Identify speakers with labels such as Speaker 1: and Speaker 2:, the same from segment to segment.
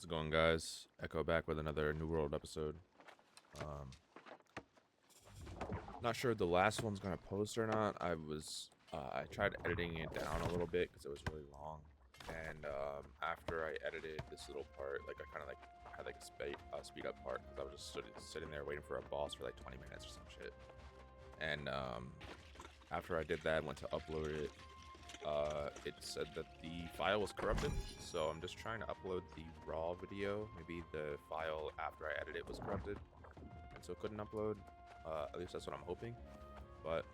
Speaker 1: it going, guys? Echo back with another New World episode. Um, Not sure if the last one's gonna post or not. I tried editing it down a little bit because it was really long, and after I edited this little part, like I kind of like had like a speed up part because I was just sitting there waiting for a boss for like 20 minutes or some shit. And after I did that, went to upload it. It said that the file was corrupted, so I'm just trying to upload the raw video. Maybe the file after I edited it was corrupted, and so it couldn't upload. At least that's what I'm hoping. But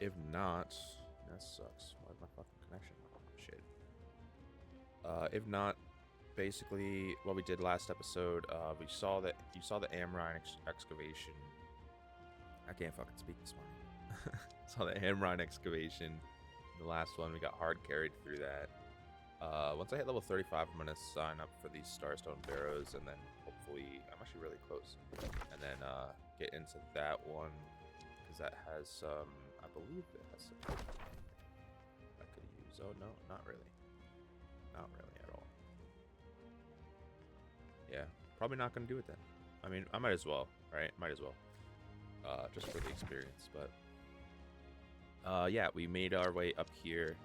Speaker 1: if not, that sucks. Why is my fucking connection? Shit. If not, basically what we did last episode, you saw the Amrine excavation. I can't fucking speak this morning. Saw the Amrine excavation. The last one, we got hard carried through that. Once I hit level 35, I'm gonna sign up for these Starstone Barrows, and then hopefully, I'm actually really close. And then get into that one because that has some. I believe it has some I could use. Oh no, not really. Not really at all. Yeah, probably not gonna do it then. I mean, I might as well, right? Might as well. Just for the experience, but yeah, we made our way up here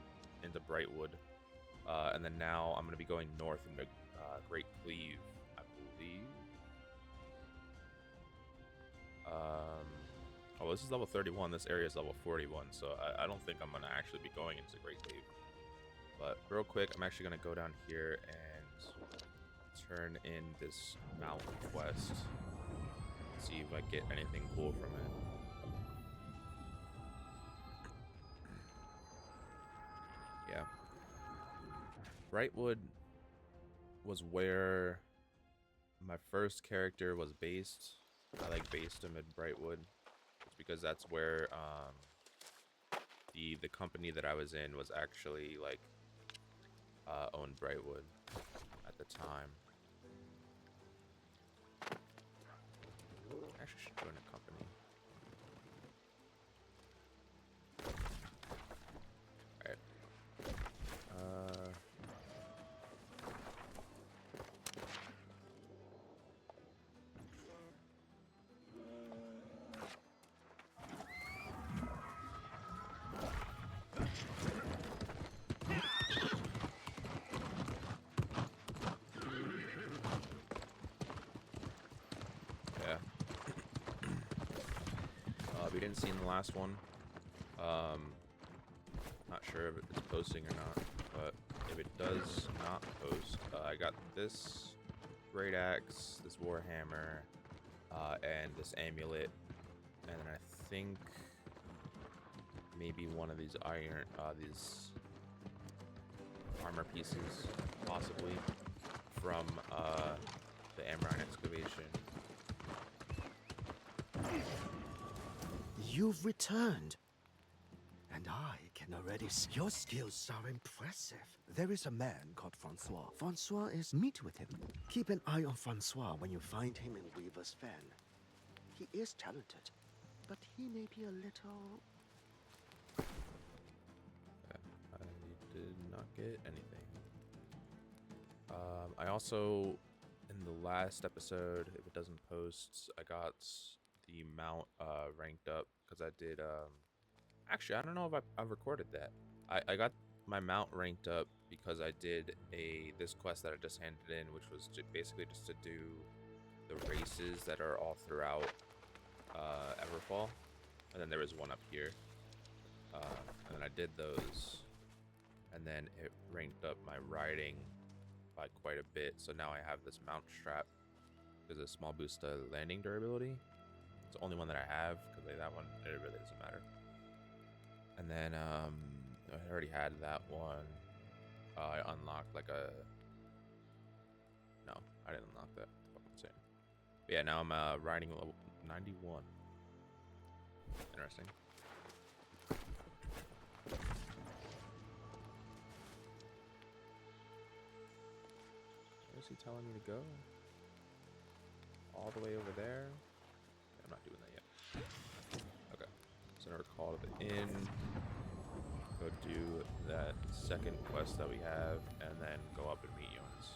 Speaker 1: into Brightwood, and then now I'm gonna be going north into Great Cleave, I believe. Oh, this is level 31. This area is level 41, so I don't think I'm gonna actually be going into Great Cleave. But real quick, I'm actually gonna go down here and turn in this mountain quest. See if I get anything cool from it. Yeah. Brightwood was where my first character was based. I like based him at Brightwood. It's because that's where the company that I was in was actually like owned Brightwood at the time. I actually should join a company. Alright. Yeah. We didn't see in the last one. Not sure if it's posting or not, but if it does not post, I got this great axe, this warhammer, and this amulet, and then I think maybe one of these these armor pieces, possibly from the Amrine excavation.
Speaker 2: You've returned. And I can already see your skills are impressive. There is a man called Francois. Francois is meet with him. Keep an eye on Francois when you find him in Weaver's Fen. He is talented, but he may be a little...
Speaker 1: I did not get anything. I also, in the last episode, if it doesn't post, I got the mount ranked up because I did... Actually, I don't know if I've recorded that. I got my mount ranked up because I did this quest that I just handed in, which was basically just to do the races that are all throughout Everfall. And then there was one up here. And then I did those. And then it ranked up my riding by quite a bit. So now I have this mount strap. There's a small boost to landing durability. It's the only one that I have, because that one, it really doesn't matter. And then I already had that one. I unlocked like a... No, I didn't unlock that. That's what I'm saying. But yeah, now I'm riding level 91. Interesting. Where's he telling me to go? All the way over there? I'm not doing that yet. Okay. So I never called the inn. go do that second quest that we have, and then go up and meet Jonas.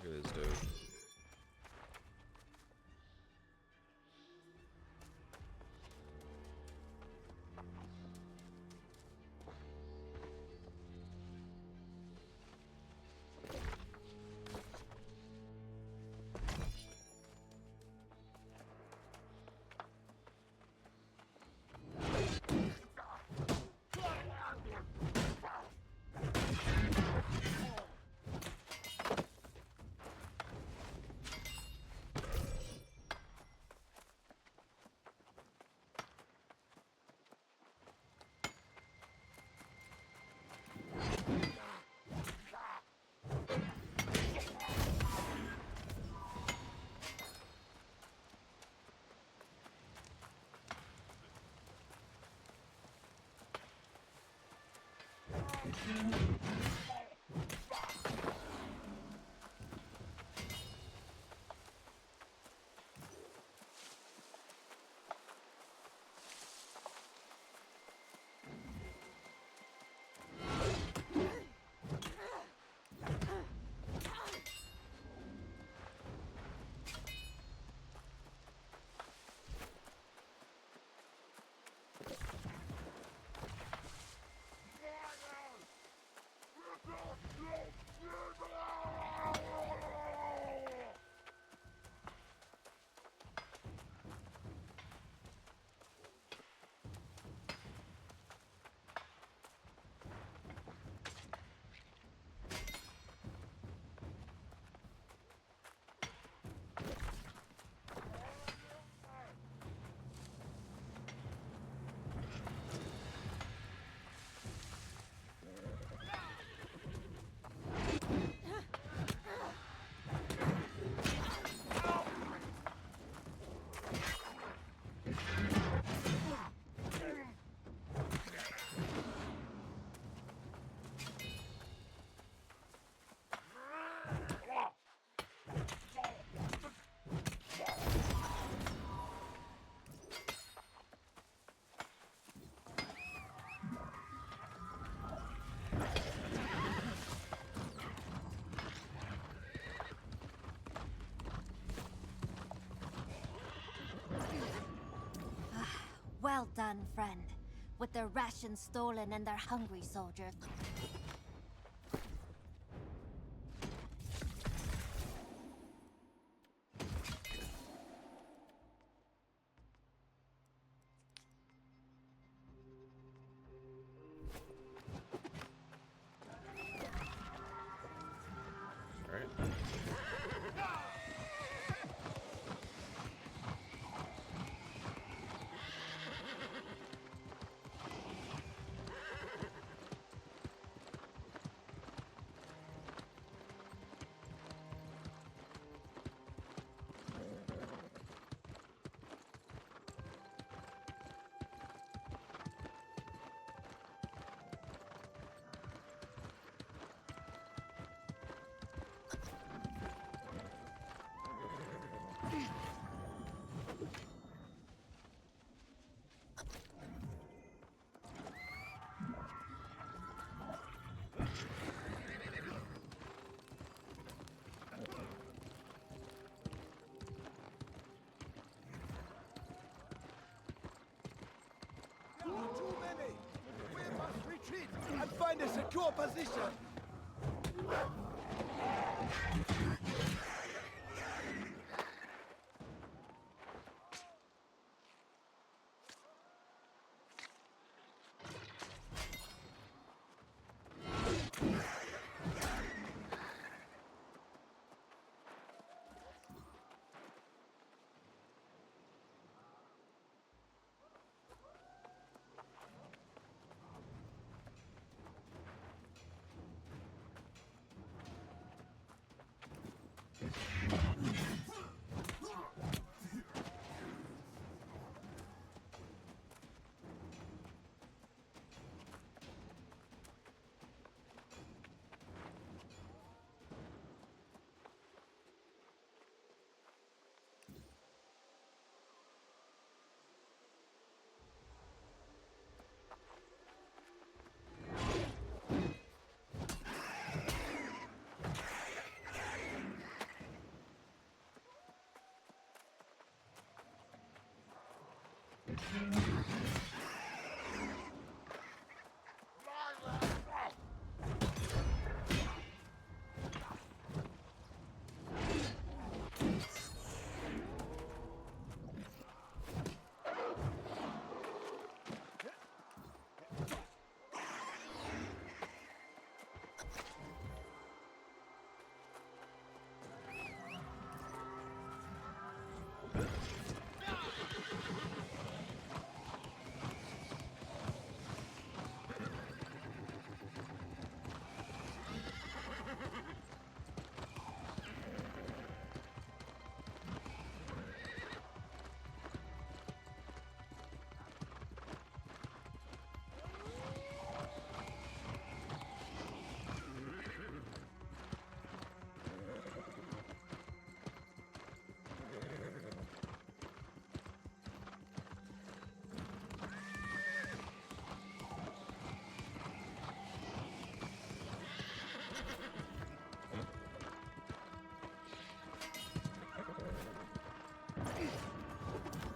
Speaker 1: Look at this dude.
Speaker 3: Well done, friend. With their rations stolen and their hungry soldiers.
Speaker 1: All right.
Speaker 4: retreat and find a secure position.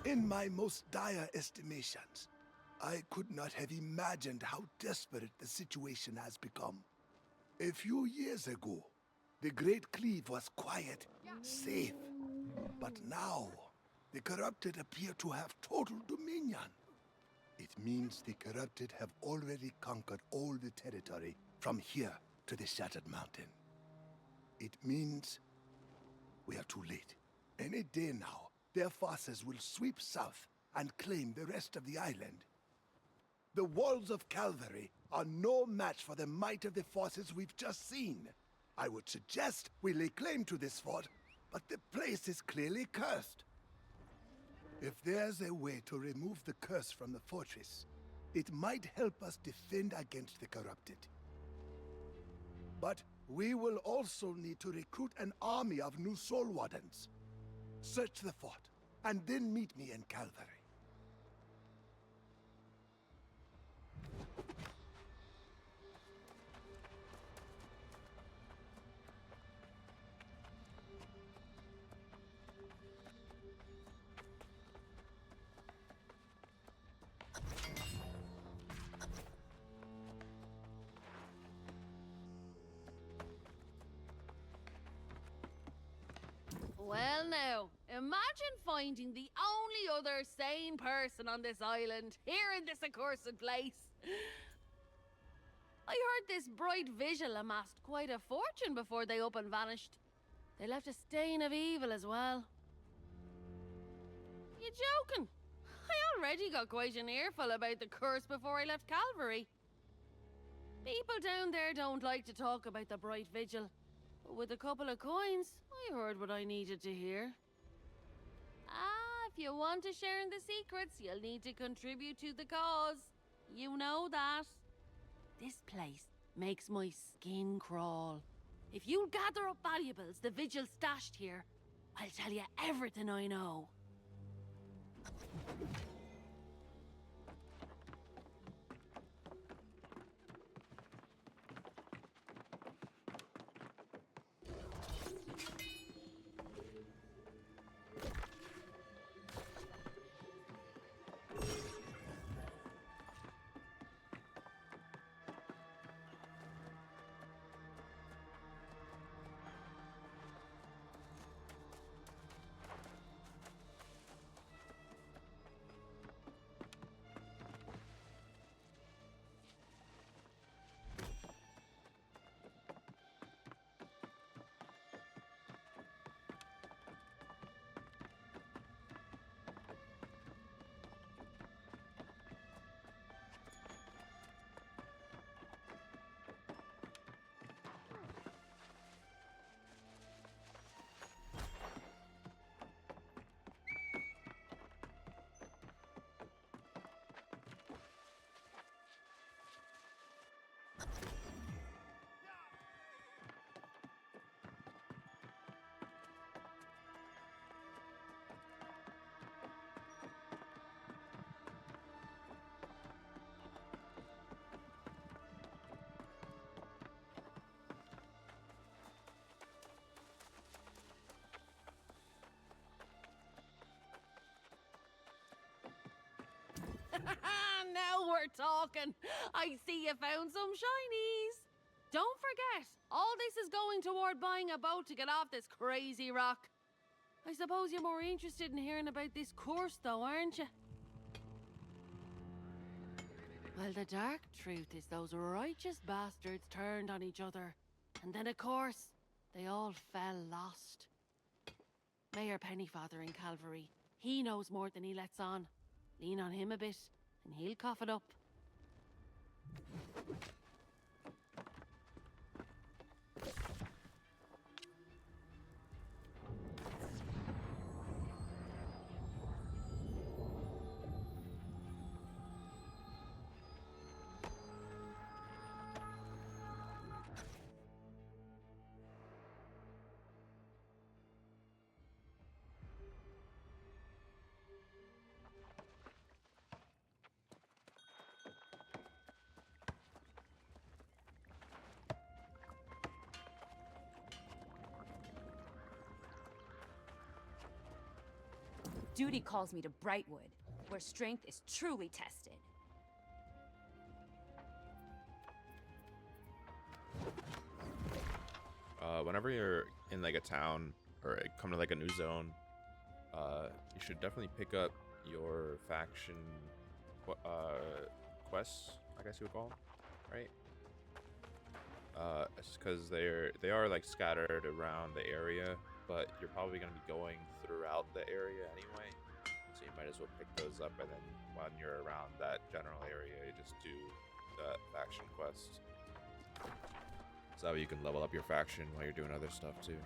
Speaker 4: In my most dire estimations, I could not have imagined how desperate the situation has become. A few years ago, the Great Cleave was quiet, safe. But now, the corrupted appear to have total dominion. It means the corrupted have already conquered all the territory from here to the Shattered Mountain. It means we are too late. Any day now, their forces will sweep south and claim the rest of the island. The walls of Calvary are no match for the might of the forces we've just seen. I would suggest we lay claim to this fort, but the place is clearly cursed. If there's a way to remove the curse from the fortress, it might help us defend against the corrupted. But we will also need to recruit an army of new Soul Wardens. Search the fort, and then meet me in Calvary.
Speaker 5: Well now, imagine finding the only other sane person on this island, here in this accursed place. I heard this bright vigil amassed quite a fortune before they up and vanished. They left a stain of evil as well. You joking? I already got quite an earful about the curse before I left Calvary. People down there don't like to talk about the bright vigil. But with a couple of coins, I heard what I needed to hear. If you want to share in the secrets, you'll need to contribute to the cause. You know that. This place makes my skin crawl. If you'll gather up valuables the vigil stashed here, I'll tell you everything I know. Now we're talking. I see you found some shinies. Don't forget, all this is going toward buying a boat to get off this crazy rock. I suppose you're more interested in hearing about this course, though, aren't you? Well, the dark truth is those righteous bastards turned on each other. And then, of course, they all fell lost. Mayor Pennyfather in Calvary, he knows more than he lets on. Lean on him a bit, and he'll cough it up.
Speaker 6: Duty calls me to Brightwood, where strength is truly tested.
Speaker 1: Whenever you're in like a town or come to like a new zone, you should definitely pick up your faction quests, I guess you would call them, right? It's because they are like scattered around the area, but you're probably going to be going throughout the area anyway, so you might as well pick those up, and then when you're around that general area, you just do the faction quest. So that way you can level up your faction while you're doing other stuff too.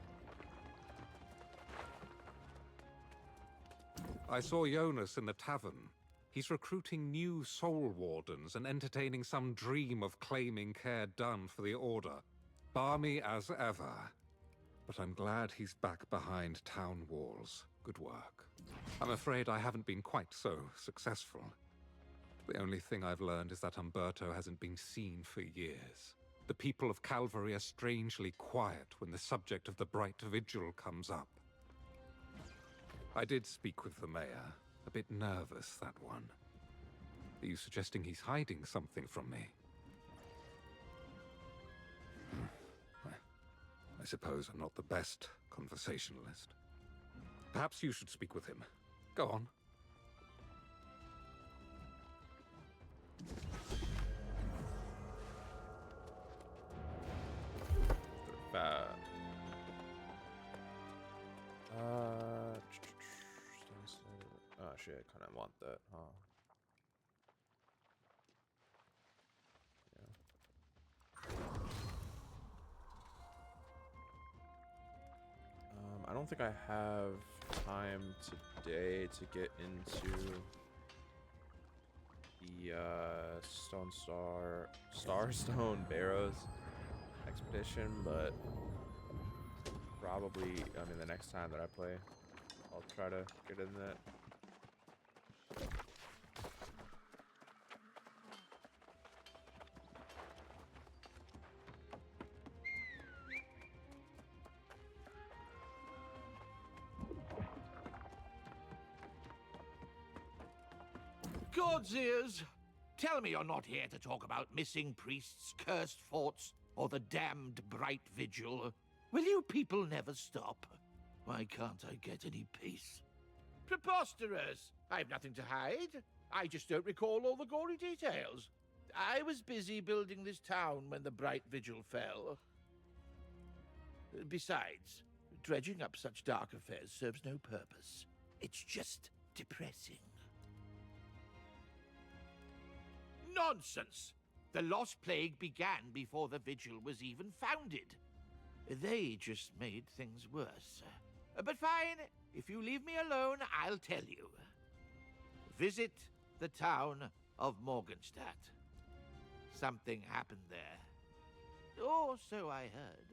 Speaker 7: I saw Jonas in the tavern. He's recruiting new soul wardens and entertaining some dream of claiming Caer Dun for the Order. Balmy as ever. But I'm glad he's back behind town walls. Good work. I'm afraid I haven't been quite so successful. The only thing I've learned is that Umberto hasn't been seen for years. The people of Calvary are strangely quiet when the subject of the Bright Vigil comes up. I did speak with the mayor. A bit nervous, that one. Are you suggesting he's hiding something from me? I suppose I'm not the best conversationalist. Perhaps you should speak with him. Go on.
Speaker 1: Oh shit, I kind of want that, huh? I don't think I have time today to get into the Starstone Barrows expedition, but probably, I mean, the next time that I play, I'll try to get in that.
Speaker 8: God's ears! Tell me you're not here to talk about missing priests, cursed forts, or the damned Bright Vigil. Will you people never stop? Why can't I get any peace? Preposterous! I've nothing to hide. I just don't recall all the gory details. I was busy building this town when the Bright Vigil fell. Besides, dredging up such dark affairs serves no purpose. It's just depressing. Nonsense! The Lost Plague began before the Vigil was even founded. They just made things worse. But fine, if you leave me alone, I'll tell you. Visit the town of Morgenstadt. Something happened there. Or so I heard.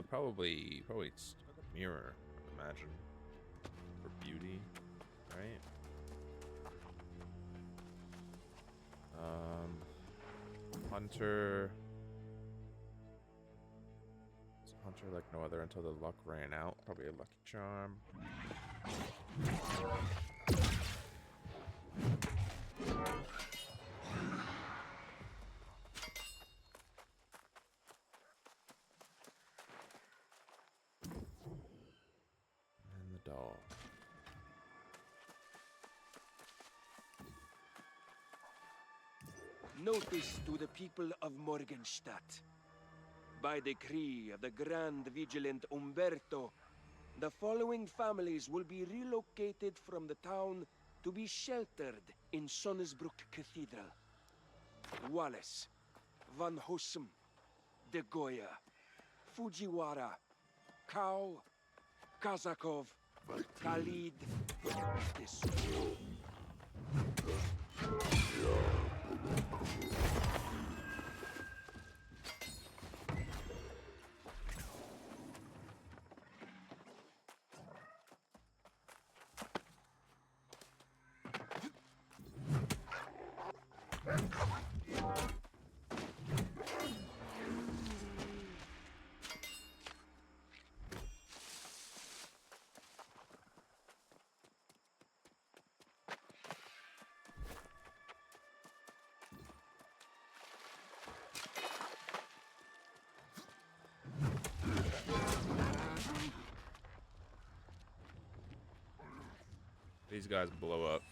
Speaker 1: Probably it's a mirror, I imagine, for beauty, right? Hunter. Is Hunter like no other until the luck ran out? Probably a lucky charm. And the dog.
Speaker 9: Notice to the people of Morgenstadt. By decree of the Grand Vigilant Umberto, the following families will be relocated from the town to be sheltered in Sonnesbrook Cathedral. Wallace, Van Hussum, De Goya, Fujiwara, Kao, Kazakov, Khalid, this.
Speaker 1: These guys blow up.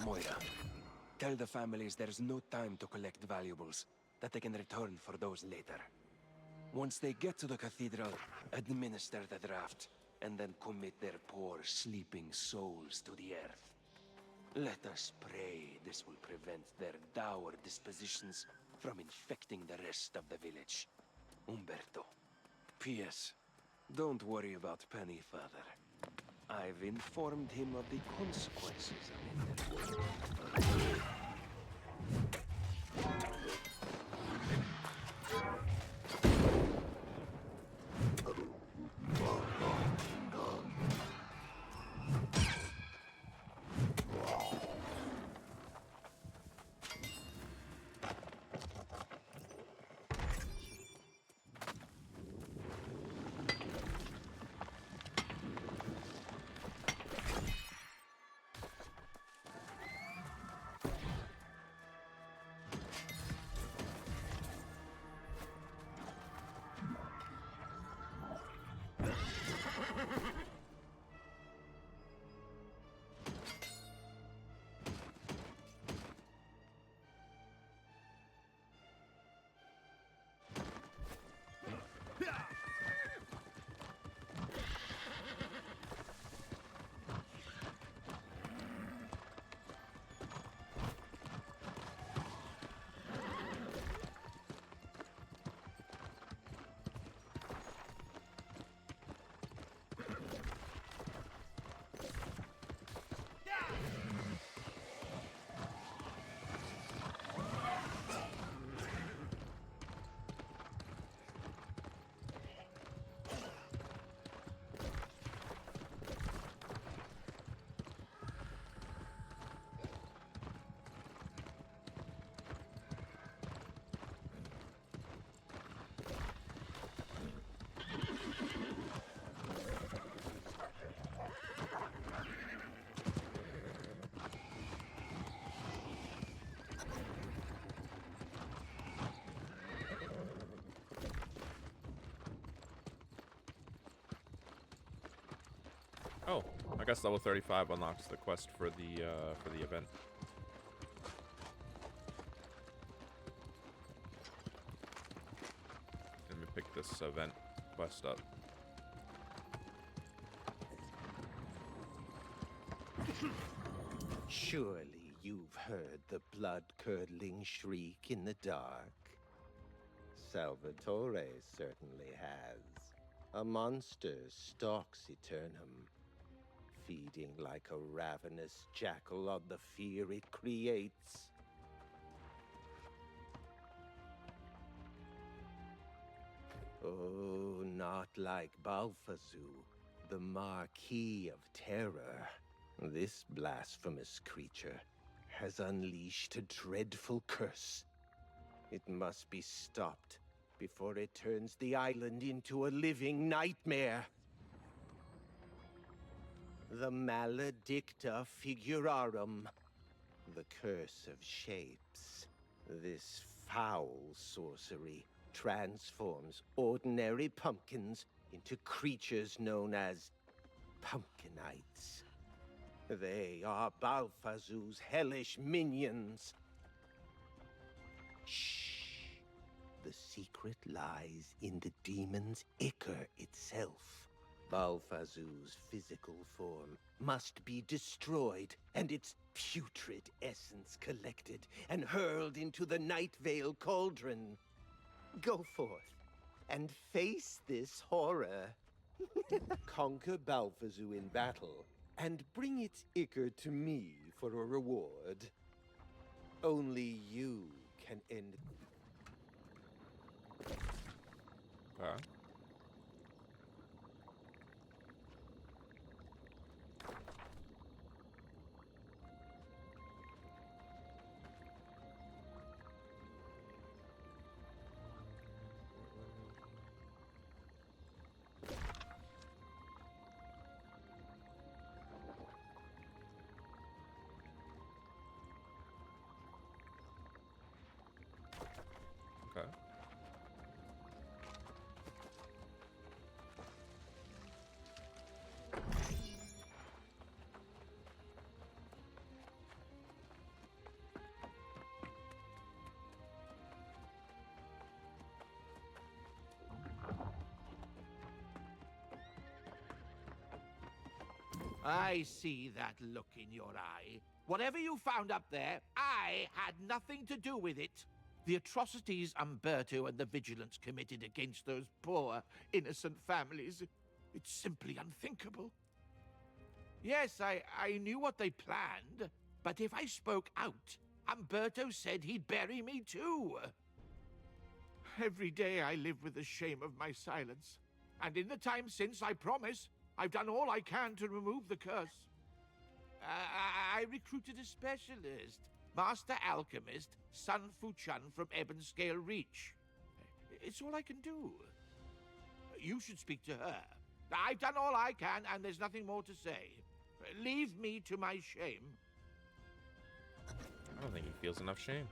Speaker 9: Moira, tell the families there's no time to collect valuables, that they can return for those later. Once they get to the cathedral, administer the draft, and then commit their poor sleeping souls to the earth. Let us pray this will prevent their dour dispositions from infecting the rest of the village. Umberto. P.S. Don't worry about Penny, Father. I've informed him of the consequences of it.
Speaker 1: Oh, I guess level 35 unlocks the quest for the event. Let me pick this event quest up.
Speaker 10: Surely you've heard the blood-curdling shriek in the dark. Salvatore certainly has. A monster stalks Aeternum, feeding like a ravenous jackal on the fear it creates. Oh, not like Balfazu, the Marquis of Terror. This blasphemous creature has unleashed a dreadful curse. It must be stopped before it turns the island into a living nightmare. The Maledicta Figurarum, the curse of shapes. This foul sorcery transforms ordinary pumpkins into creatures known as pumpkinites. They are Balfazu's hellish minions. Shh. The secret lies in the demon's ichor itself. Balfazu's physical form must be destroyed, and its putrid essence collected and hurled into the Night Vale cauldron. Go forth and face this horror. Conquer Balfazu in battle, and bring its ichor to me for a reward. Only you can end...
Speaker 1: Okay. Okay.
Speaker 8: I see that look in your eye. Whatever you found up there, I had nothing to do with it. The atrocities Umberto and the Vigilance committed against those poor, innocent families, it's simply unthinkable. Yes, I knew what they planned, but if I spoke out, Umberto said he'd bury me too. Every day I live with the shame of my silence, and in the time since, I promise, I've done all I can to remove the curse. I recruited a specialist, Master Alchemist Sun Fu-Chun from Ebonscale Reach. It's all I can do. You should speak to her. I've done all I can, and there's nothing more to say. Leave me to my shame.
Speaker 1: I don't think he feels enough shame.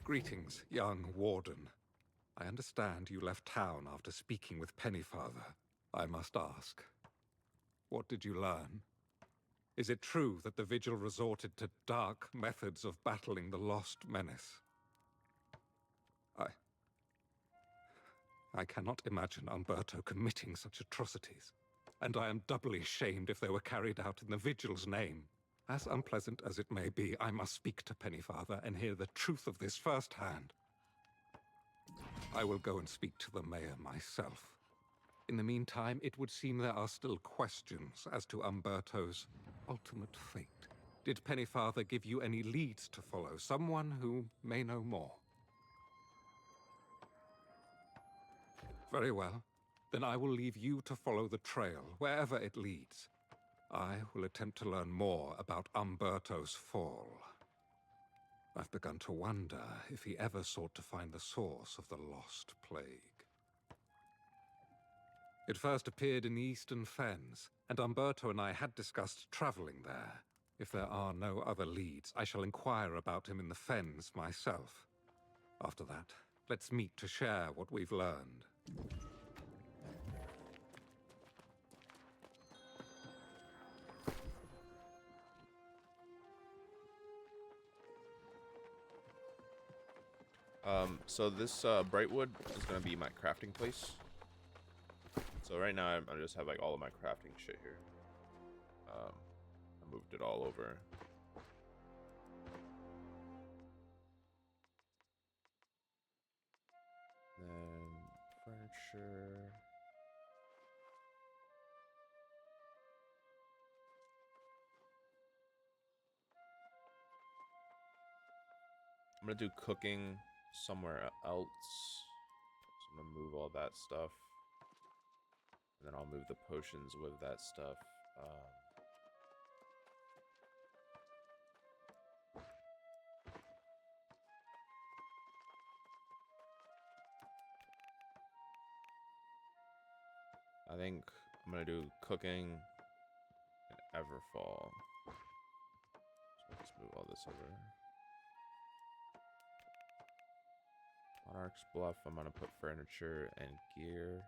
Speaker 7: Greetings, young warden. I understand you left town after speaking with Pennyfather. I must ask, what did you learn? Is it true that the Vigil resorted to dark methods of battling the Lost Menace? I cannot imagine Umberto committing such atrocities, and I am doubly shamed if they were carried out in the Vigil's name. As unpleasant as it may be, I must speak to Pennyfather and hear the truth of this firsthand. I will go and speak to the mayor myself. In the meantime, it would seem there are still questions as to Umberto's ultimate fate. Did Pennyfather give you any leads to follow? Someone who may know more? Very well. Then I will leave you to follow the trail, wherever it leads. I will attempt to learn more about Umberto's fall. I've begun to wonder if he ever sought to find the source of the lost plague. It first appeared in the Eastern Fens, and Umberto and I had discussed traveling there. If there are no other leads, I shall inquire about him in the Fens myself. After that, let's meet to share what we've learned.
Speaker 1: So this Brightwood is gonna be my crafting place. So right now I just have like all of my crafting shit here. I moved it all over. Then furniture. I'm gonna do cooking somewhere else. So I'm gonna move all that stuff. And then I'll move the potions with that stuff. I think I'm gonna do cooking and Everfall. So let's move all this over. Monarch's Bluff, I'm gonna put furniture and gear.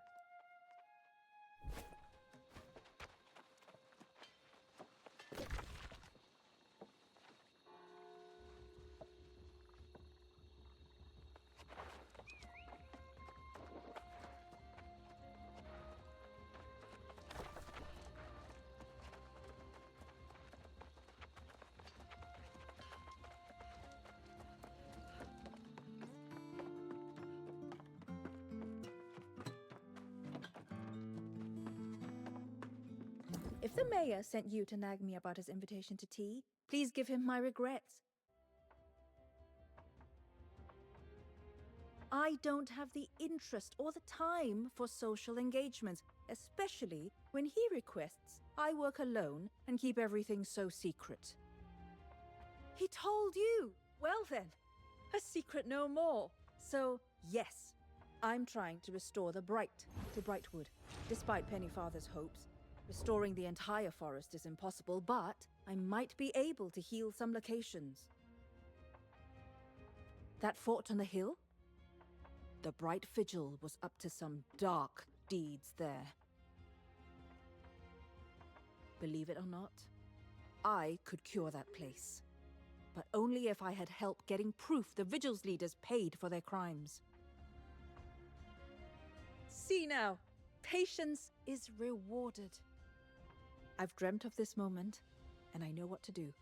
Speaker 11: If the mayor sent you to nag me about his invitation to tea, please give him my regrets. I don't have the interest or the time for social engagements, especially when he requests I work alone and keep everything so secret. He told you! Well then, a secret no more. So, yes, I'm trying to restore the Bright to Brightwood, despite Pennyfather's hopes. Restoring the entire forest is impossible, but I might be able to heal some locations. That fort on the hill? The Bright Vigil was up to some dark deeds there. Believe it or not, I could cure that place. But only if I had help getting proof the Vigil's leaders paid for their crimes. See now, patience is rewarded. I've dreamt of this moment, and I know what to do.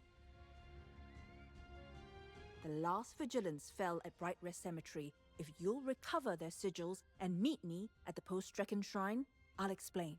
Speaker 11: The last vigilance fell at Bright Rest Cemetery. If you'll recover their sigils and meet me at the Post-Strecken Shrine, I'll explain.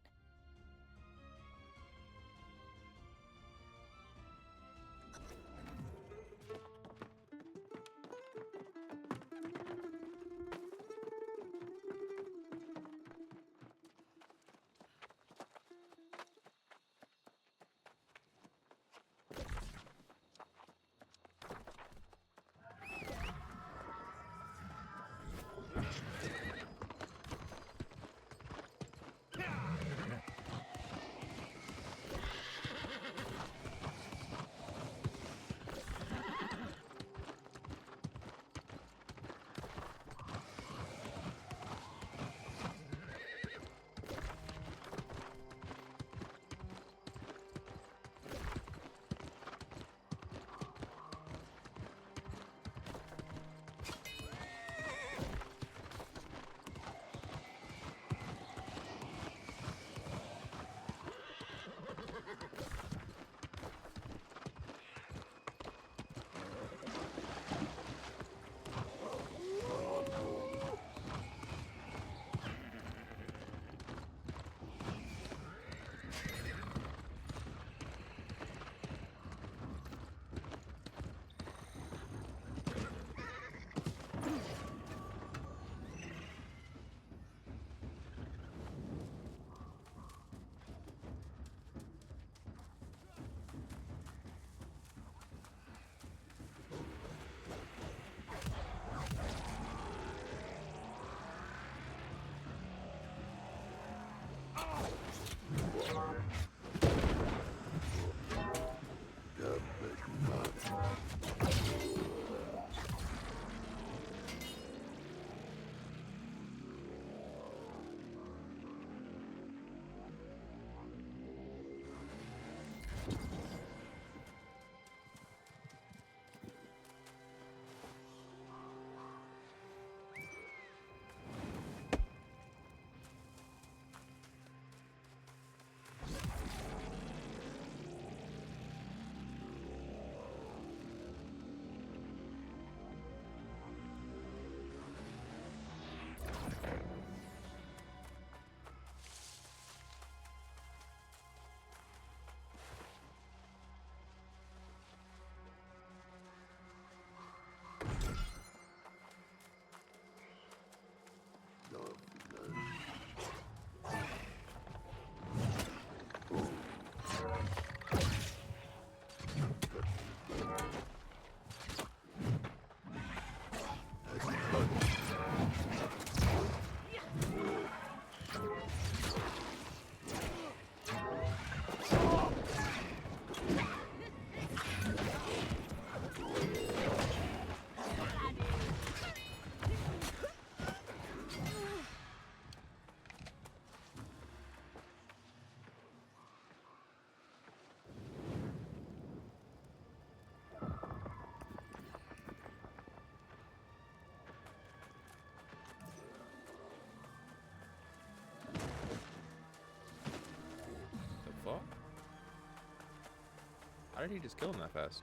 Speaker 1: did he just kill him that fast?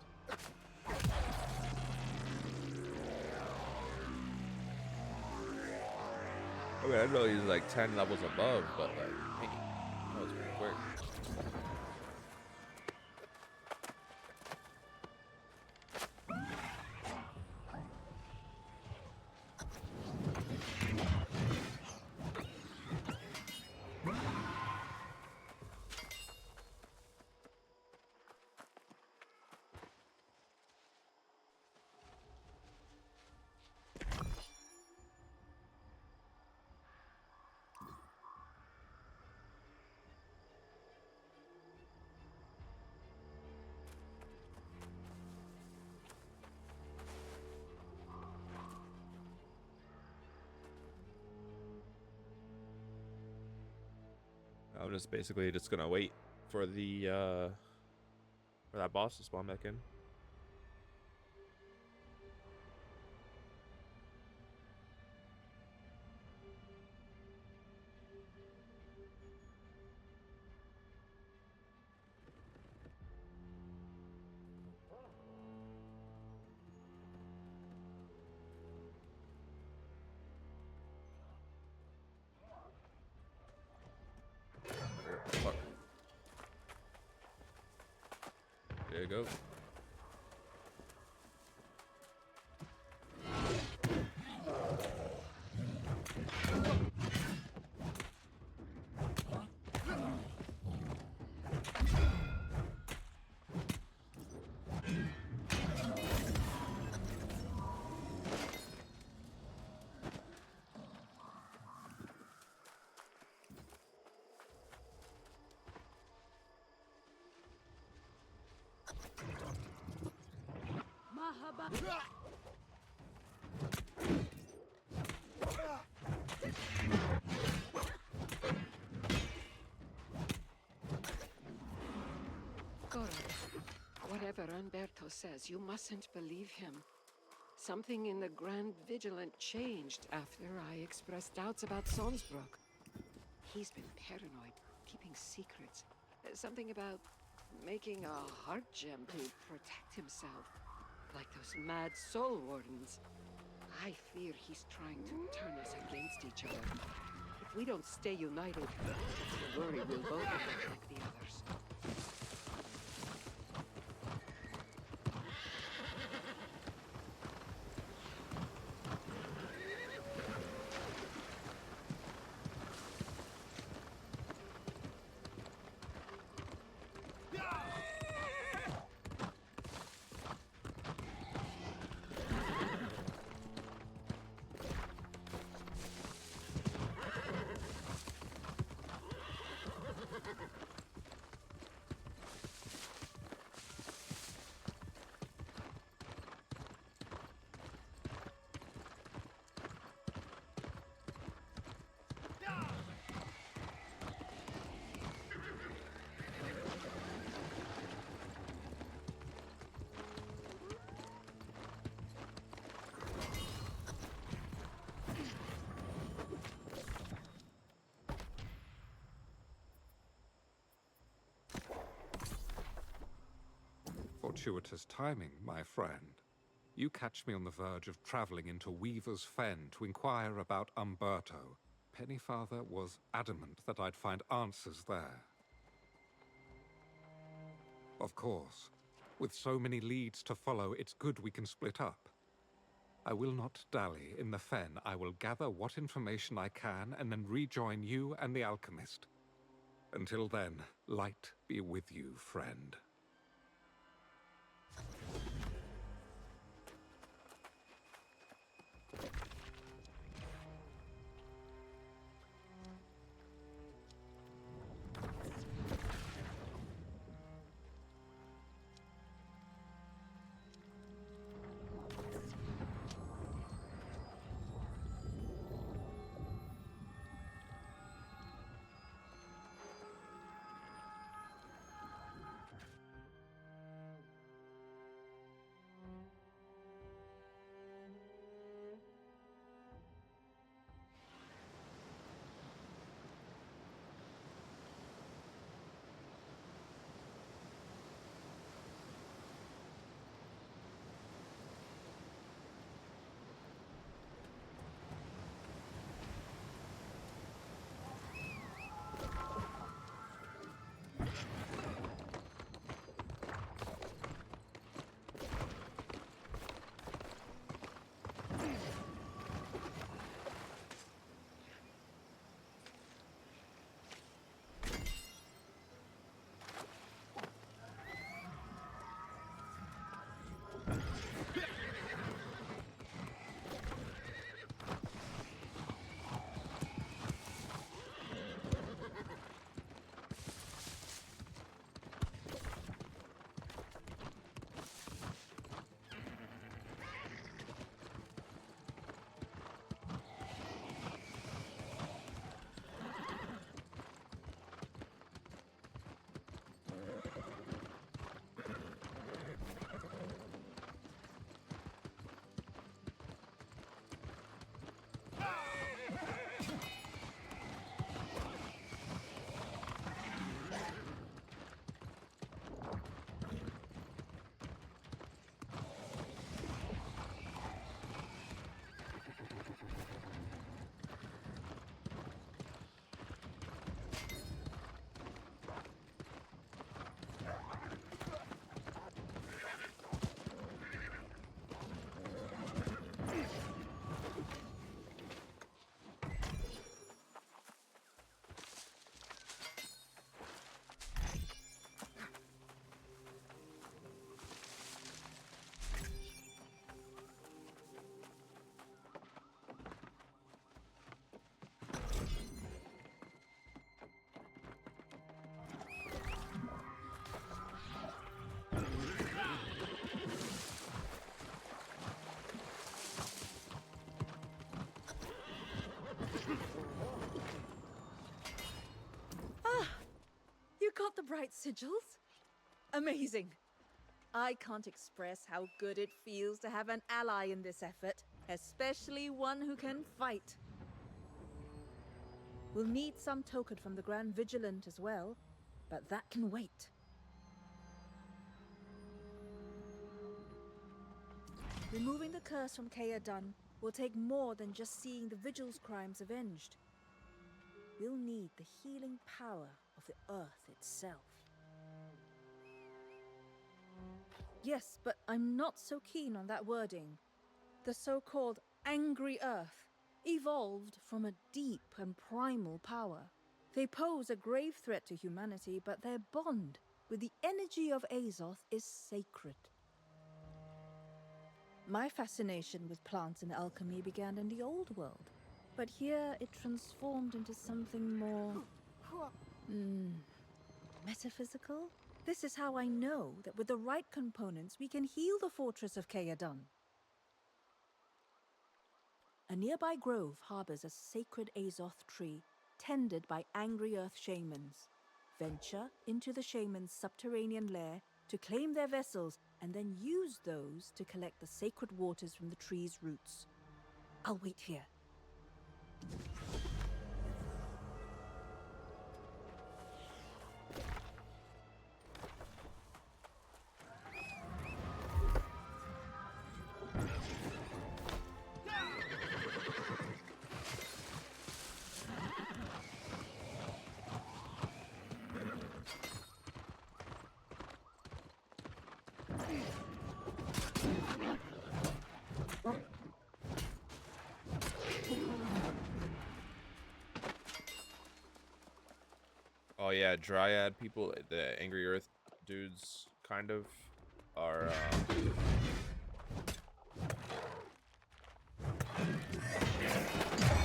Speaker 1: I mean, I know he's like 10 levels above, but like, hey, that was pretty quick. I'm just basically just gonna wait for the for that boss to spawn back in. Fuck. There you go.
Speaker 12: Goro, whatever Umberto says, you mustn't believe him. Something in the Grand Vigilant changed after I expressed doubts about Sonsbrook. He's been paranoid, keeping secrets. Something about making a heart gem to protect himself, like those mad soul wardens. I fear he's trying to turn us against each other. If we don't stay united, I worry we'll both end up like the others.
Speaker 7: Fortuitous timing, my friend. You catch me on the verge of traveling into Weaver's Fen to inquire about Umberto. Pennyfather was adamant that I'd find answers there. Of course, with so many leads to follow, it's good we can split up. I will not dally. In the Fen, I will gather what information I can and then rejoin you and the alchemist. Until then, light be with you, friend.
Speaker 11: got the bright sigils? Amazing. I can't express how good it feels to have an ally in this effort, especially one who can fight. We'll need some token from the Grand Vigilant as well, but that can wait. Removing the curse from Caer Dun will take more than just seeing the Vigil's crimes avenged. We'll need the healing power of the Earth itself. Yes, but I'm not so keen on that wording. The so-called Angry Earth evolved from a deep and primal power. They pose a grave threat to humanity, but their bond with the energy of Azoth is sacred. My fascination with plants and alchemy began in the old world, but here it transformed into something more... metaphysical? This is how I know that with the right components we can heal the fortress of Caer Dun. A nearby grove harbors a sacred Azoth tree, tended by angry earth shamans. Venture into the shamans' subterranean lair to claim their vessels, and then use those to collect the sacred waters from the tree's roots. I'll wait here.
Speaker 1: Oh yeah, Dryad people, the Angry Earth dudes, kind of, are,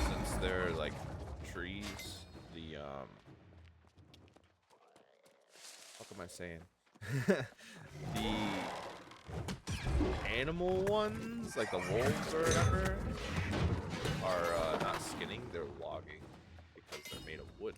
Speaker 1: since they're, like, trees, the, what am I saying? The animal ones, like the wolves or whatever, are, not skinning, they're logging, because they're made of wood.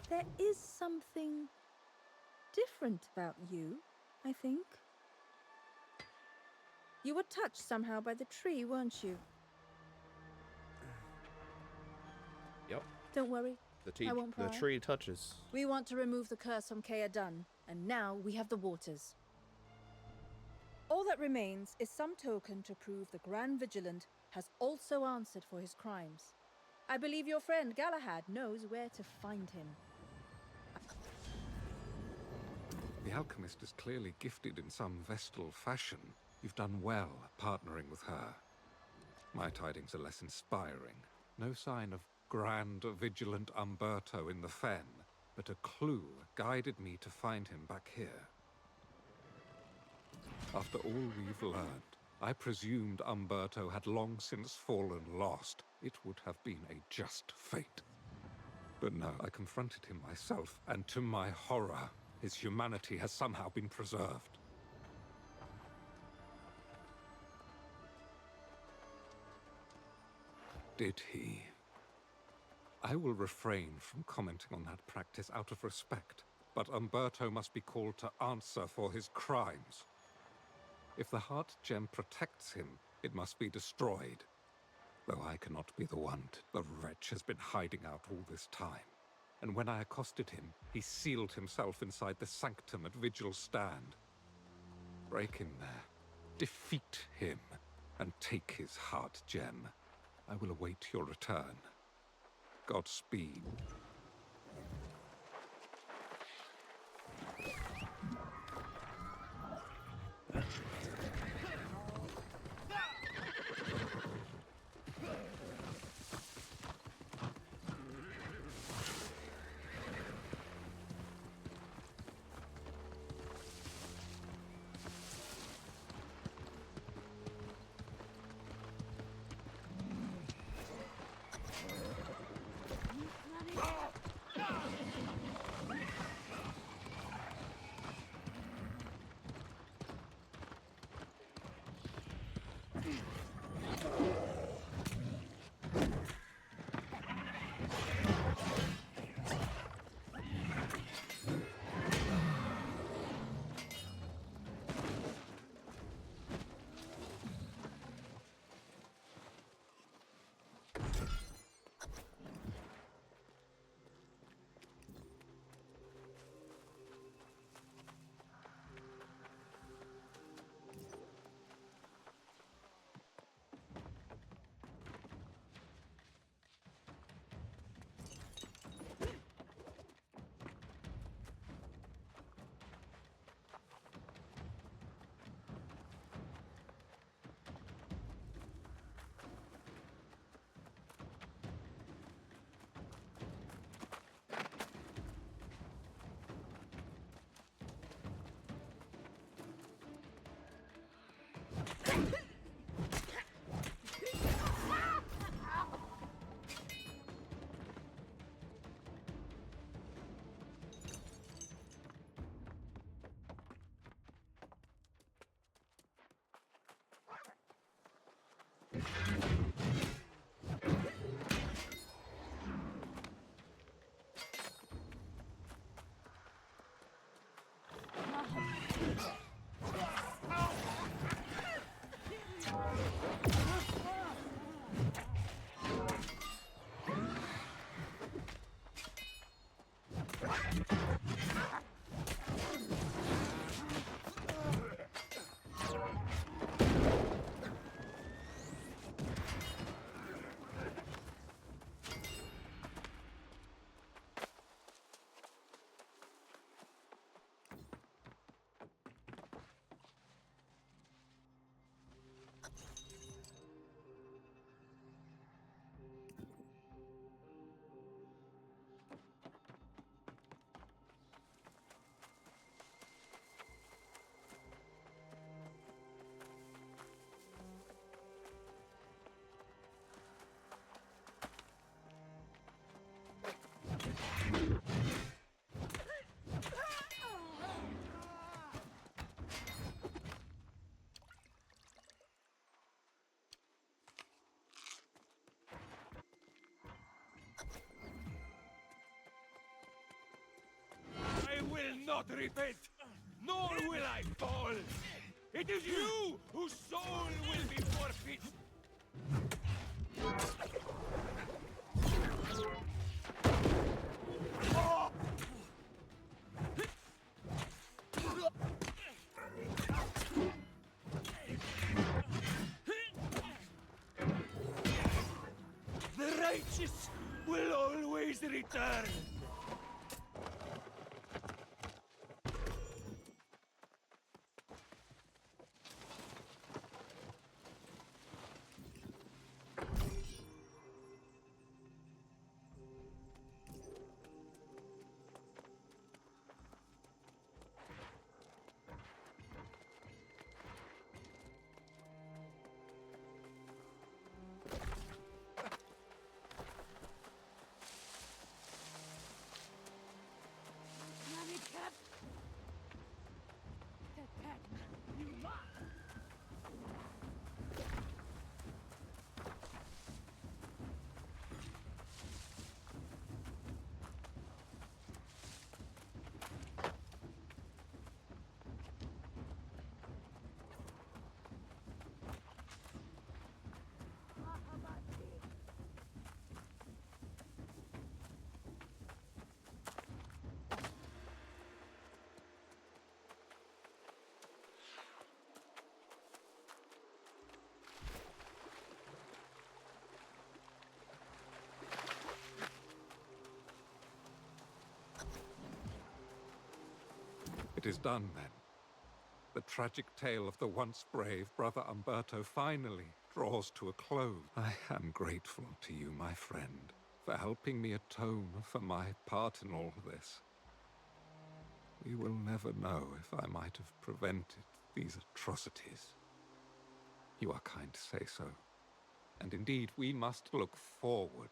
Speaker 11: There is something different about you, I think. You were touched somehow by the tree, weren't you?
Speaker 1: Yep.
Speaker 11: Don't worry. I won't pry.
Speaker 1: The tree touches.
Speaker 11: We want to remove the curse from Caer Dun, and now we have the waters. All that remains is some token to prove the Grand Vigilant has also answered for his crimes. I believe your friend Galahad knows where to find him.
Speaker 7: The alchemist is clearly gifted in some Vestal fashion. You've done well partnering with her. My tidings are less inspiring. No sign of Grand Vigilant Umberto in the fen, but a clue guided me to find him back here. After all we've learned, I presumed Umberto had long since fallen lost. It would have been a just fate. But no, I confronted him myself, and to my horror, his humanity has somehow been preserved. Did he? I will refrain from commenting on that practice out of respect, but Umberto must be called to answer for his crimes. If the heart gem protects him, it must be destroyed. Though I cannot be the one. The wretch has been hiding out all this time. And when I accosted him, he sealed himself inside the sanctum at Vigil Stand. Break him there, defeat him, and take his heart gem. I will await your return. Godspeed.
Speaker 8: not repent, nor will I fall. It is you whose soul will be forfeit. The righteous will always return.
Speaker 7: It is done, then. The tragic tale of the once brave Brother Umberto finally draws to a close. I am grateful to you, my friend, for helping me atone for my part in all this. We will never know if I might have prevented these atrocities. You are kind to say so. And indeed, we must look forward,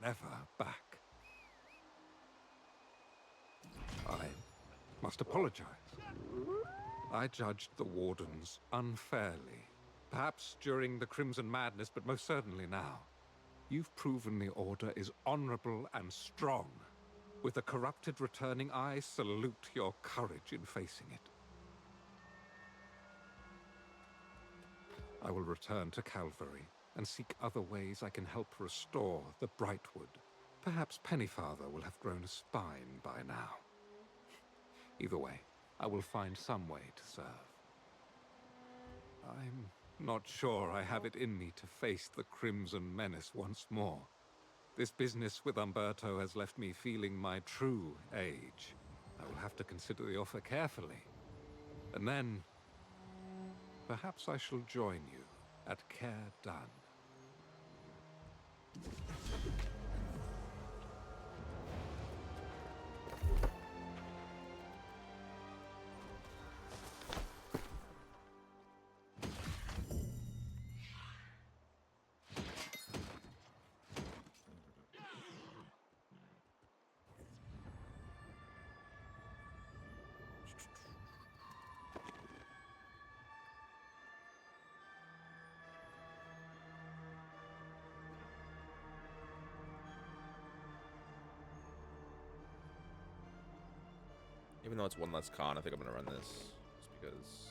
Speaker 7: never back. I must apologize. I judged the Wardens unfairly. Perhaps during the Crimson Madness, but most certainly now. You've proven the Order is honorable and strong. With a corrupted returning, I salute your courage in facing it. I will return to Calvary and seek other ways I can help restore the Brightwood. Perhaps Pennyfather will have grown a spine by now. Either way, I will find some way to serve. I'm not sure I have it in me to face the Crimson Menace once more. This business with Umberto has left me feeling my true age. I will have to consider the offer carefully. And then, perhaps I shall join you at Caer Dun.
Speaker 1: Even though it's one less con, I think I'm gonna run this just because.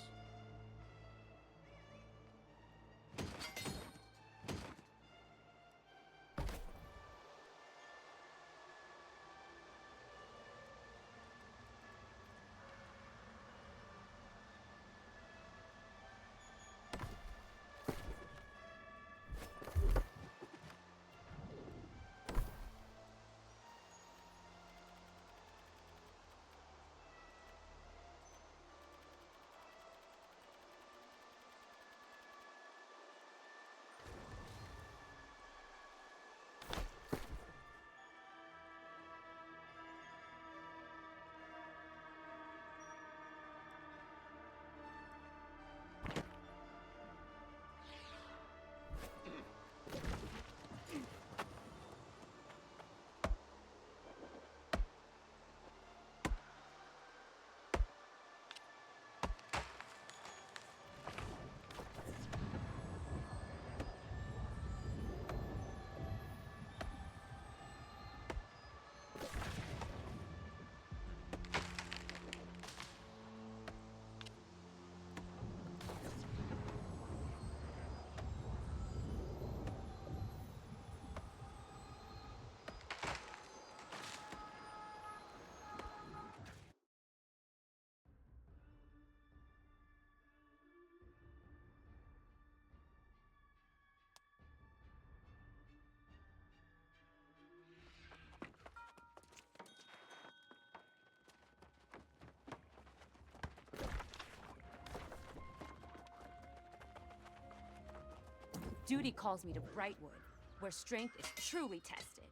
Speaker 6: Duty calls me to Brightwood, where strength is truly tested.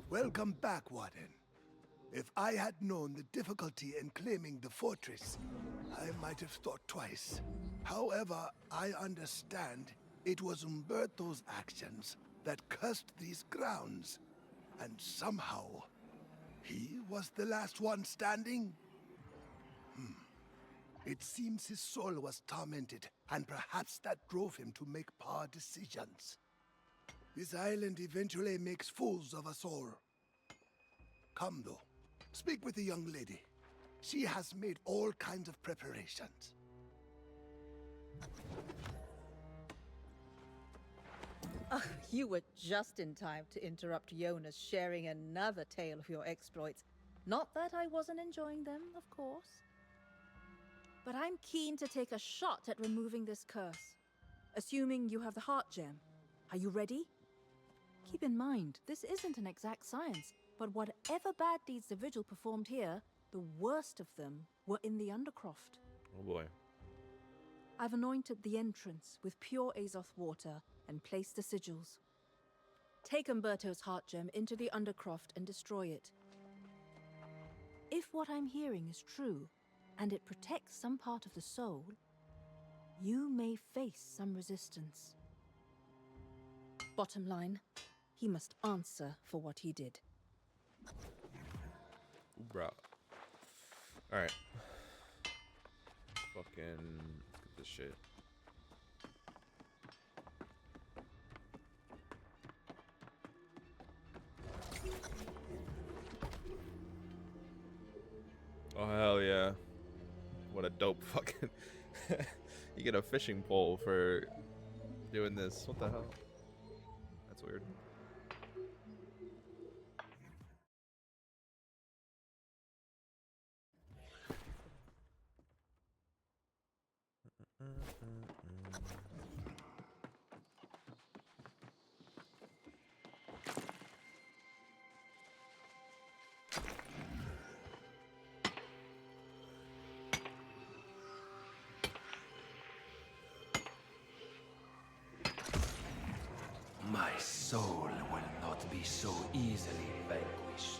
Speaker 4: Welcome back, Warden. If I had known the difficulty in claiming the fortress, I might have thought twice. However, I understand it was Umberto's actions that cursed these grounds. And somehow, he was the last one standing? It seems his soul was tormented, and perhaps that drove him to make poor decisions. This island eventually makes fools of us all. Come, though. Speak with the young lady. She has made all kinds of preparations.
Speaker 11: Oh, you were just in time to interrupt Jonas sharing another tale of your exploits. Not that I wasn't enjoying them, of course. But I'm keen to take a shot at removing this curse. Assuming you have the heart gem. Are you ready? Keep in mind, this isn't an exact science, but whatever bad deeds the Vigil performed here, the worst of them were in the Undercroft.
Speaker 1: Oh boy.
Speaker 11: I've anointed the entrance with pure Azoth water and placed the sigils. Take Umberto's heart gem into the Undercroft and destroy it. If what I'm hearing is true, and it protects some part of the soul, you may face some resistance. Bottom line, he must answer for what he did.
Speaker 1: Ooh, bro. Alright. Fucking... Let's get this shit. Oh, hell yeah. What a dope fucking... You get a fishing pole for doing this. What the hell? That's weird.
Speaker 9: My soul will not be so easily vanquished.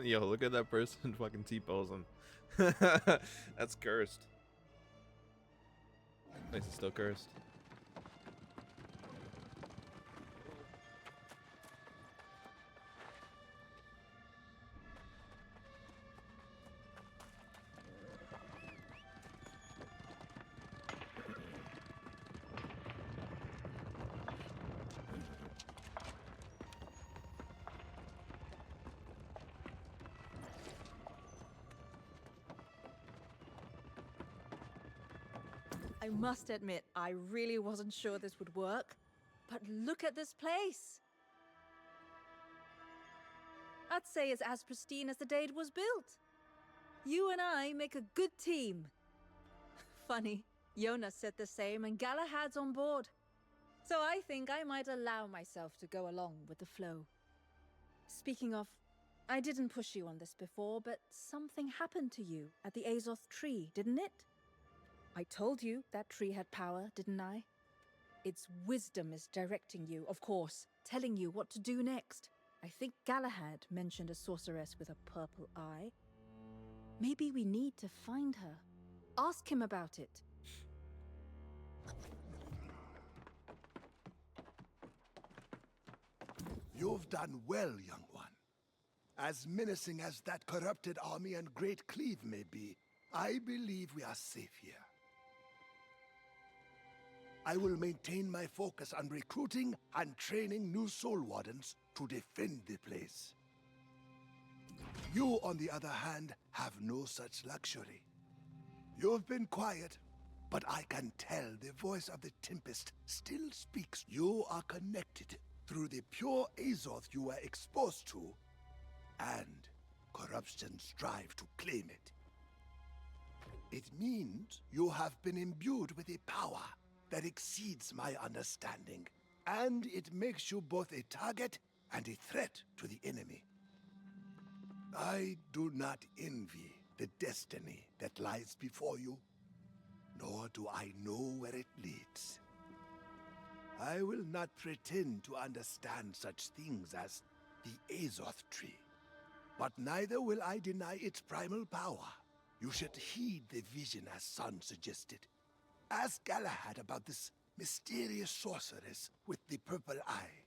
Speaker 1: Yo, look at that person fucking T-posing. That's cursed. Place is still cursed.
Speaker 11: I must admit, I really wasn't sure this would work. But look at this place! I'd say it's as pristine as the day it was built. You and I make a good team. Funny, Jonas said the same and Galahad's on board. So I think I might allow myself to go along with the flow. Speaking of, I didn't push you on this before, but something happened to you at the Azoth tree, didn't it? I told you that tree had power, didn't I? Its wisdom is directing you, of course, telling you what to do next. I think Galahad mentioned a sorceress with a purple eye. Maybe we need to find her. Ask him about it.
Speaker 4: You've done well, young one. As menacing as that corrupted army and Great Cleave may be, I believe we are safe here. I will maintain my focus on recruiting and training new Soul Wardens to defend the place. You, on the other hand, have no such luxury. You've been quiet, but I can tell the voice of the Tempest still speaks. You are connected through the pure Azoth you were exposed to, and corruption strive to claim it. It means you have been imbued with a power that exceeds my understanding, and it makes you both a target and a threat to the enemy. I do not envy the destiny that lies before you, nor do I know where it leads. I will not pretend to understand such things as the Azoth tree, but neither will I deny its primal power. You should heed the vision as Son suggested. Ask Galahad about this mysterious sorceress with the purple eye.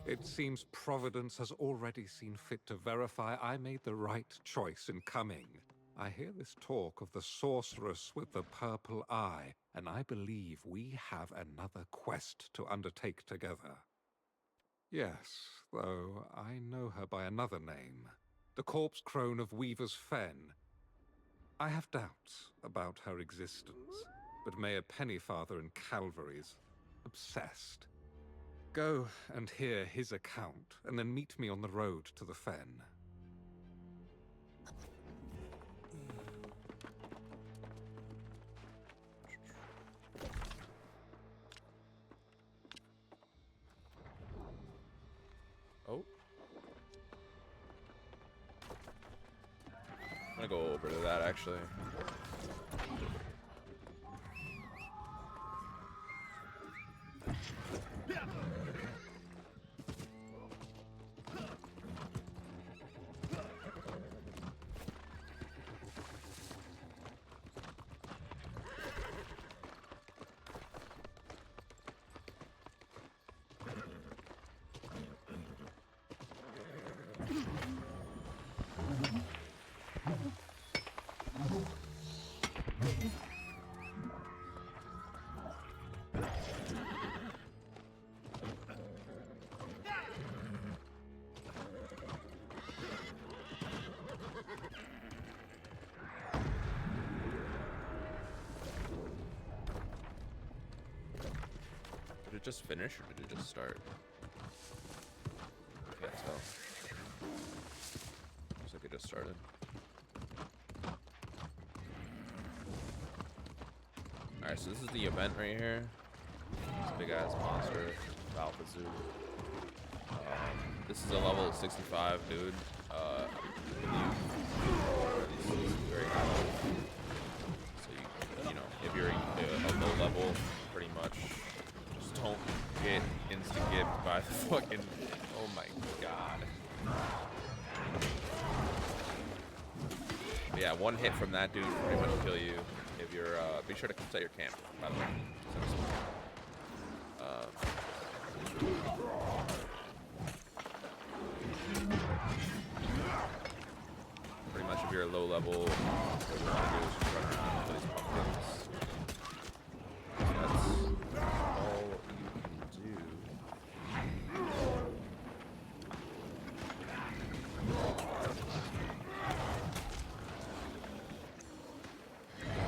Speaker 7: It seems Providence has already seen fit to verify I made the right choice in coming. I hear this talk of the sorceress with the purple eye, and I believe we have another quest to undertake together. Yes, though I know her by another name. The corpse crone of Weaver's Fen. I have doubts about her existence, but Mayor Pennyfather in Calvary's obsessed. Go and hear his account, and then meet me on the road to the Fen.
Speaker 1: Oh. I'm gonna go over to that actually. Did it just finish or did it just start? Can't tell. Looks like it just started. Alright, so this is the event right here. This big ass monster, Alpha Zoo. This is a level 65, dude. I believe this is very high level. So you know, if you're a low level, pretty much just don't get by the fucking. Oh my god. But yeah, one hit from that dude will pretty much kill you. If you're, be sure to set your camp, by the way. Pretty much if you're low level, what you want to do is just run around and kill these pumpkins. That's all you can do.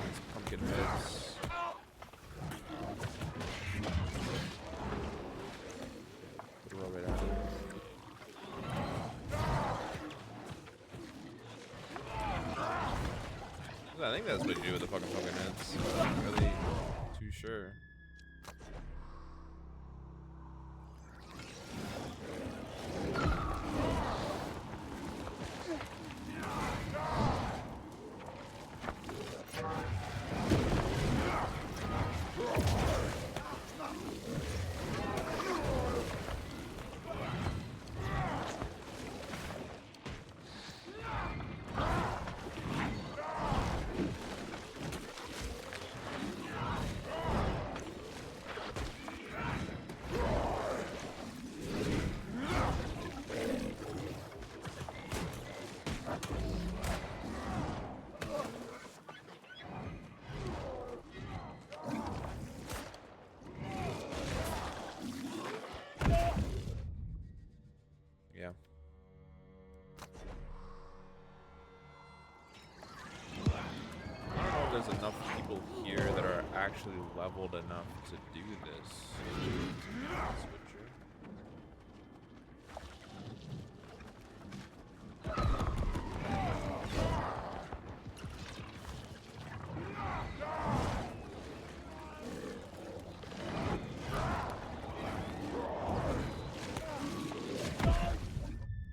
Speaker 1: These pumpkin heads. Throw it out. I think that's what you do with the fucking pumpkin heads. I'm not really too sure. Yeah. I don't know if there's enough people here that are actually leveled enough to do this. Switcher.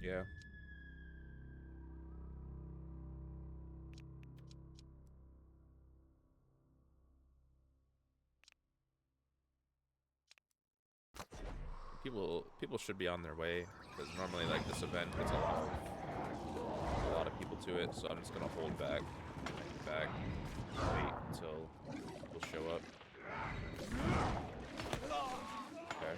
Speaker 1: Yeah. People should be on their way because normally like this event gets a lot of people to it, so I'm just gonna hold back, wait until people show up. Okay.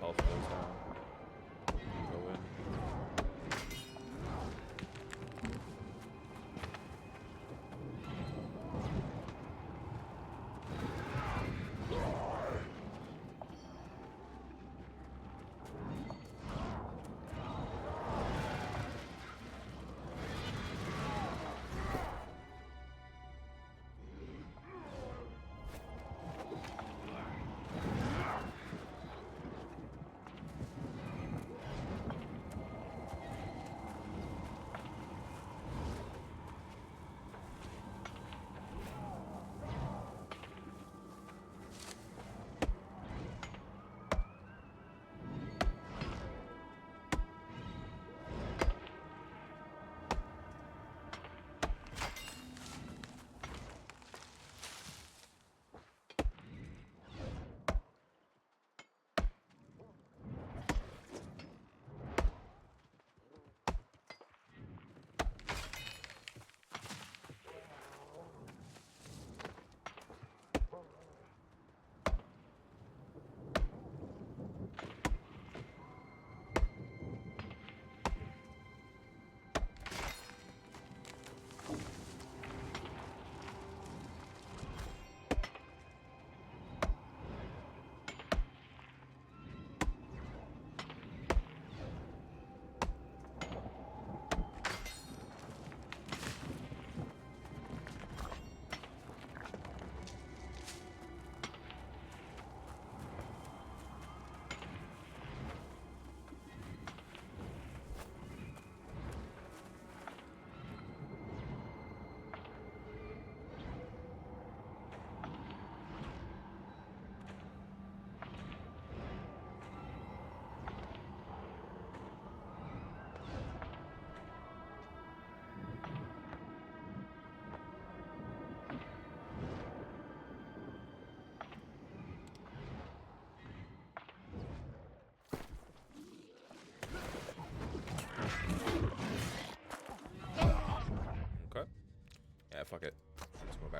Speaker 1: Health goes down. Go in.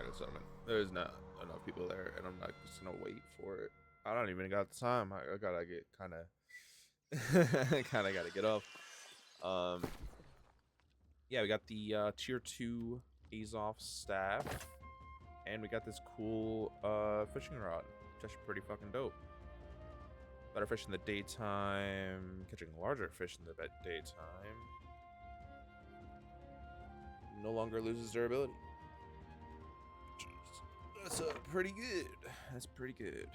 Speaker 1: gonna summon. There's not enough people there, and I'm not just gonna wait for it. I don't even got the time. I gotta get kind of gotta get off. Yeah, we got the tier 2 Azov staff, and we got this cool fishing rod, which is pretty fucking dope. Better fish in the daytime, catching larger fish in the daytime. No longer loses durability. That's pretty good. That's pretty good.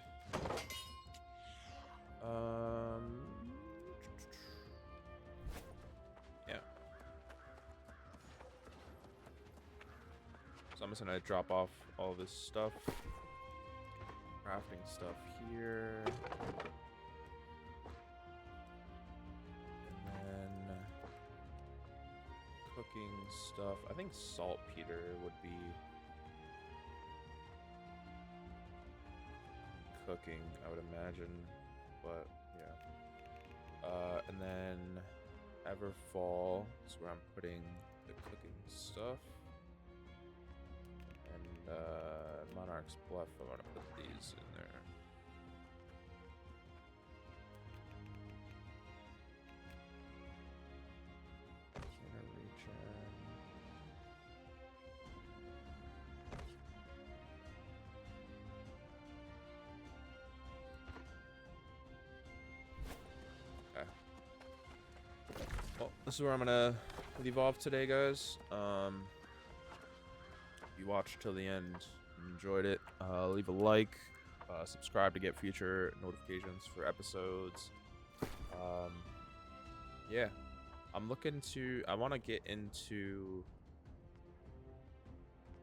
Speaker 1: Yeah. So I'm just gonna drop off all this stuff. Crafting stuff here. And then cooking stuff. I think saltpeter would be cooking, I would imagine, but yeah. And then Everfall is where I'm putting the cooking stuff, and Monarch's Bluff, I want to put these in there. This is where I'm gonna leave off today, guys. If you watched till the end and enjoyed it, leave a like, subscribe to get future notifications for episodes. Yeah, I'm looking to. I want to get into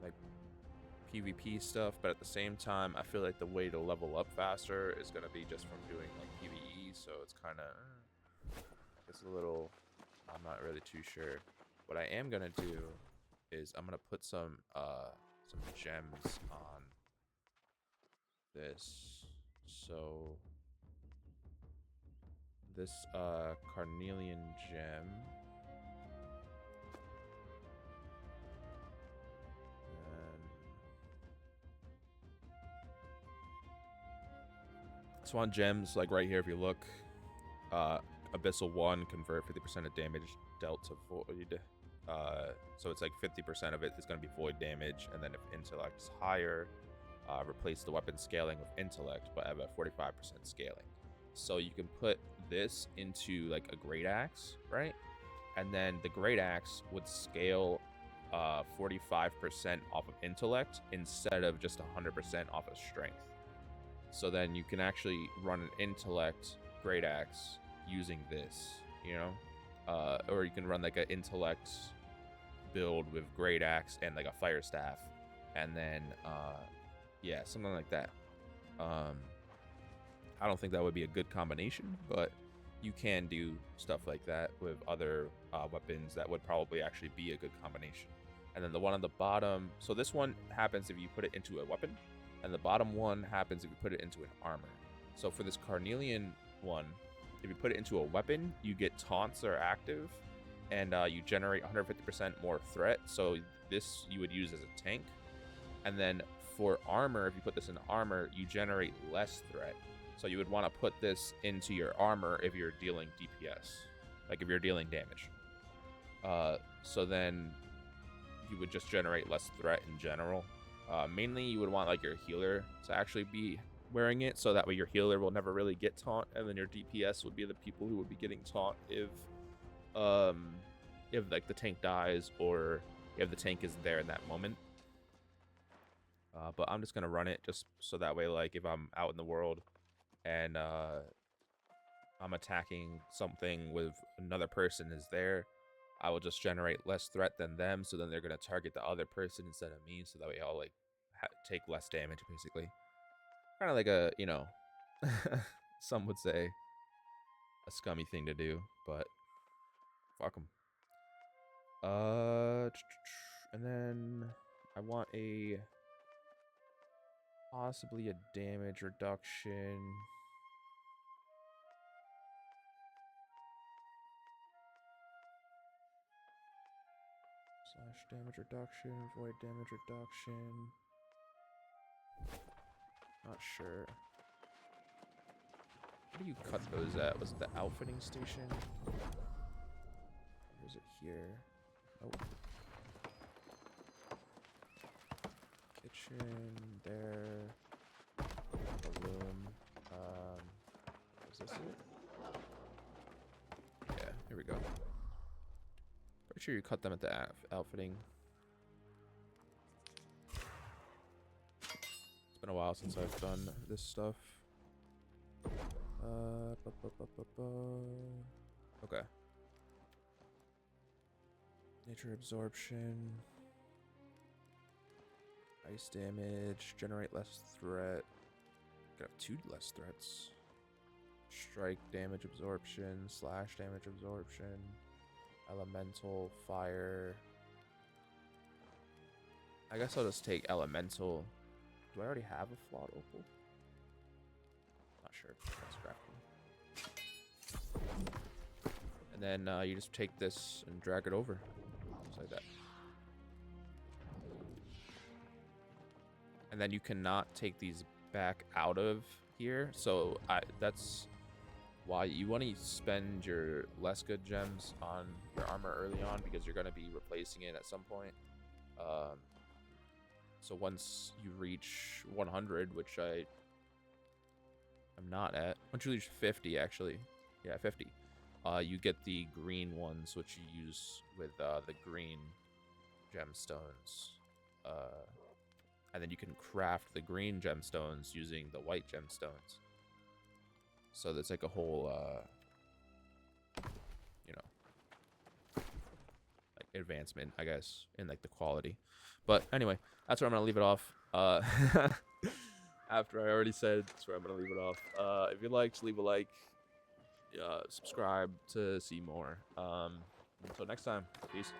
Speaker 1: like PvP stuff, but at the same time, I feel like the way to level up faster is gonna be just from doing like PvE. So it's kind of, it's a little. I'm not really too sure. What I am gonna do is I'm gonna put some gems on this. So this carnelian gem. And Swan gems, like right here, if you look, Abyssal 1 convert 50% of damage dealt to void. So it's like 50% of it is going to be void damage, and then if intellect is higher, replace the weapon scaling with intellect, but have a 45% scaling. So you can put this into like a great axe, right? And then the great axe would scale 45% off of intellect instead of just 100% off of strength. So then you can actually run an intellect great axe using this, you know, or you can run like an intellect build with great axe and like a fire staff, and then yeah, something like that. I don't think that would be a good combination, but you can do stuff like that with other weapons that would probably actually be a good combination. And then the one on the bottom, so this one happens if you put it into a weapon, and the bottom one happens if you put it into an armor. So for this carnelian one, if you put it into a weapon, you get taunts that are active, and you generate 150% more threat. So this you would use as a tank. And then for armor, if you put this in armor, you generate less threat. So you would want to put this into your armor if you're dealing DPS, like if you're dealing damage. So then you would just generate less threat in general. Mainly you would want like your healer to actually be wearing it, so that way your healer will never really get taunt, and then your DPS would be the people who would be getting taunt if like the tank dies or if the tank isn't there in that moment. But I'm just gonna run it just so that way, like if I'm out in the world and I'm attacking something with another person is there, I will just generate less threat than them, so then they're gonna target the other person instead of me, so that way I'll like take less damage, basically. Kind of like a, you know, some would say a scummy thing to do, but fuck them. And then I want possibly a damage reduction. Slash damage reduction, void damage reduction. Not sure. Where do you cut those at? Was it the outfitting station? Or is it here? Oh. Kitchen, there. The room. Is this it? Yeah, here we go. Pretty sure you cut them at the outfitting. It's been a while since I've done this stuff. Okay. Nature absorption. Ice damage. Generate less threat. Could have 2 less threats. Strike damage absorption. Slash damage absorption. Elemental. Fire. I guess I'll just take elemental. Do I already have a flawed opal? Not sure. Let's craft one. And then you just take this and drag it over. Just like that. And then you cannot take these back out of here. So that's why you want to spend your less good gems on your armor early on, because you're going to be replacing it at some point. So once you reach 100, which I'm not at. Once you reach 50, actually. Yeah, 50. You get the green ones, which you use with the green gemstones. And then you can craft the green gemstones using the white gemstones. So there's like a whole, you know, like advancement, I guess, in like the quality. But anyway, that's where I'm gonna leave it off. After I already said that's where I'm gonna leave it off. If you liked, leave a like. Subscribe to see more. Until next time, peace.